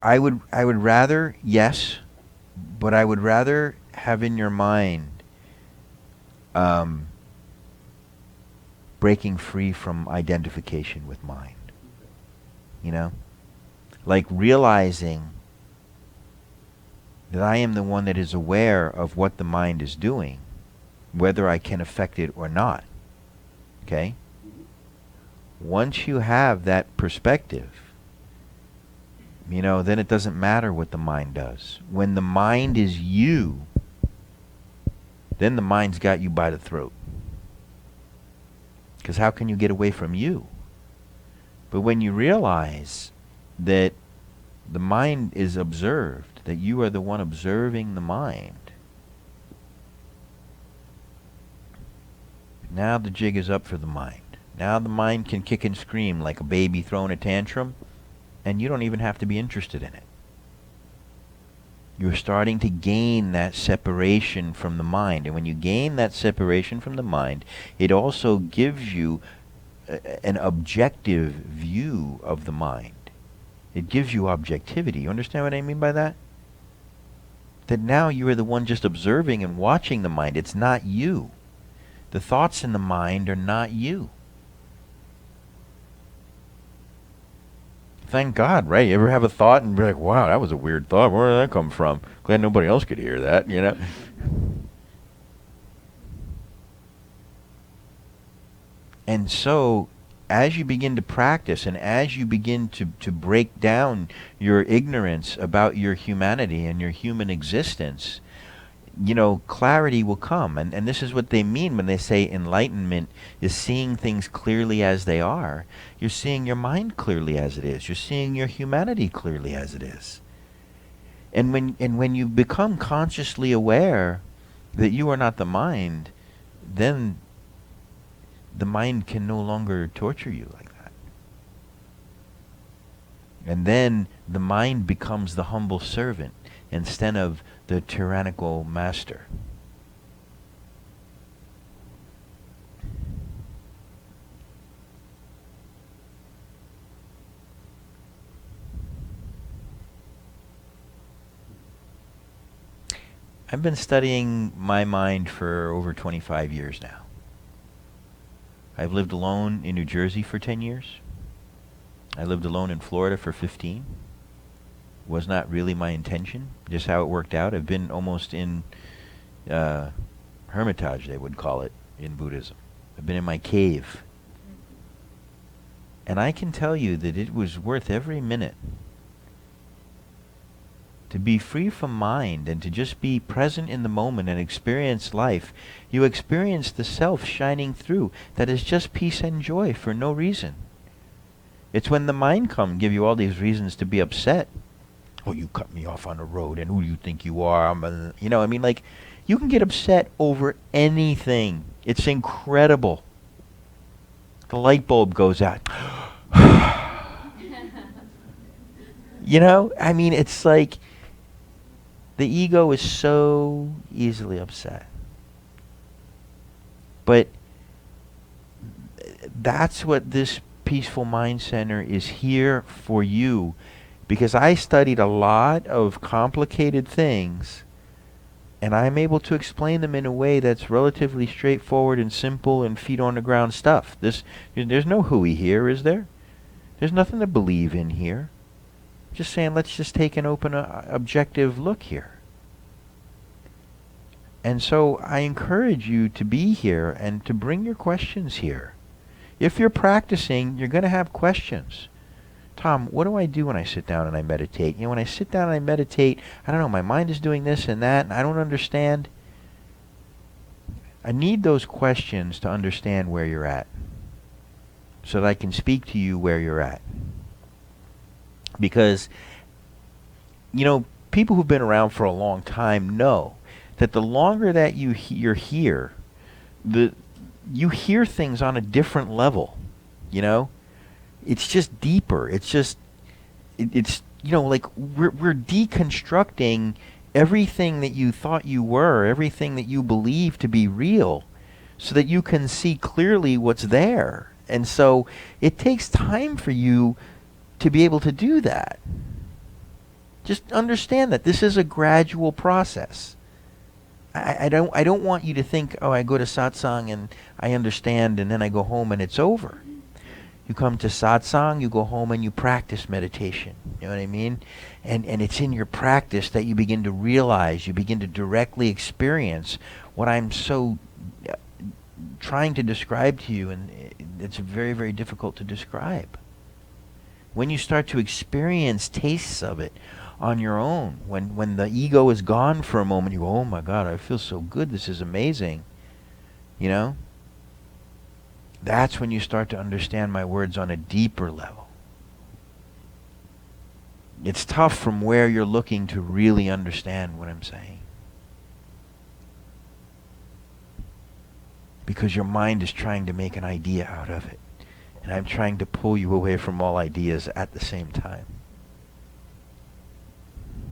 I would rather, yes, but I would rather have in your mind um, breaking free from identification with mind. You know? Like realizing that I am the one that is aware of what the mind is doing, whether I can affect it or not. Okay? Once you have that perspective, you know, then it doesn't matter what the mind does. When the mind is you, then the mind's got you by the throat. Because how can you get away from you? But when you realize that the mind is observed, that you are the one observing the mind, now the jig is up for the mind. Now the mind can kick and scream like a baby throwing a tantrum, and you don't even have to be interested in it. You're starting to gain that separation from the mind. And when you gain that separation from the mind, it also gives you an objective view of the mind. It gives you objectivity. You understand what I mean by that? That now you are the one just observing and watching the mind. It's not you. The thoughts in the mind are not you. Thank God, right? You ever have a thought and be like, wow, that was a weird thought. Where did that come from? Glad nobody else could hear that, you know? And so, as you begin to practice and as you begin to break down your ignorance about your humanity and your human existence, you know, clarity will come. And this is what they mean when they say enlightenment is seeing things clearly as they are. You're seeing your mind clearly as it is. You're seeing your humanity clearly as it is. And when you become consciously aware that you are not the mind, then the mind can no longer torture you like that. And then the mind becomes the humble servant instead of the tyrannical master. I've been studying my mind for over 25 years now. I've lived alone in New Jersey for 10 years. I lived alone in Florida for 15. Was not really my intention, just how it worked out. I've been almost in hermitage, they would call it in Buddhism. I've been in my cave. And I can tell you that it was worth every minute to be free from mind and to just be present in the moment and experience life. You experience the self shining through that is just peace and joy for no reason. It's when the mind comes give you all these reasons to be upset. Oh, you cut me off on the road, and who do you think you are? You know, I mean, like, you can get upset over anything. It's incredible. The light bulb goes out. You know, I mean, it's like the ego is so easily upset. But that's what this Peaceful Mind Center is here for you. Because I studied a lot of complicated things, and I'm able to explain them in a way that's relatively straightforward and simple and feet on the ground stuff. There's no hooey here, is there? There's nothing to believe in here. Just saying, let's just take an open, objective look here. And so I encourage you to be here and to bring your questions here. If you're practicing, you're going to have questions. Tom, what do I do when I sit down and I meditate? You know, when I sit down and I meditate, I don't know, my mind is doing this and that, and I don't understand. I need those questions to understand where you're at, so that I can speak to you where you're at. Because, you know, people who've been around for a long time know that the longer that you're here, you hear things on a different level, you know? It's just deeper. It's just, it's, you know, like we're deconstructing everything that you thought you were, everything that you believe to be real, so that you can see clearly what's there. And so it takes time for you to be able to do that. Just understand that this is a gradual process. I don't want you to think, oh, I go to satsang and I understand and then I go home and it's over. You come to satsang, you go home and you practice meditation. You know what I mean? And it's in your practice that you begin to realize, you begin to directly experience what I'm so trying to describe to you, and it's very, very difficult to describe. When you start to experience tastes of it on your own, when the ego is gone for a moment, you go, oh my God, I feel so good, this is amazing. You know? That's when you start to understand my words on a deeper level. It's tough from where you're looking to really understand what I'm saying. Because your mind is trying to make an idea out of it. And I'm trying to pull you away from all ideas at the same time.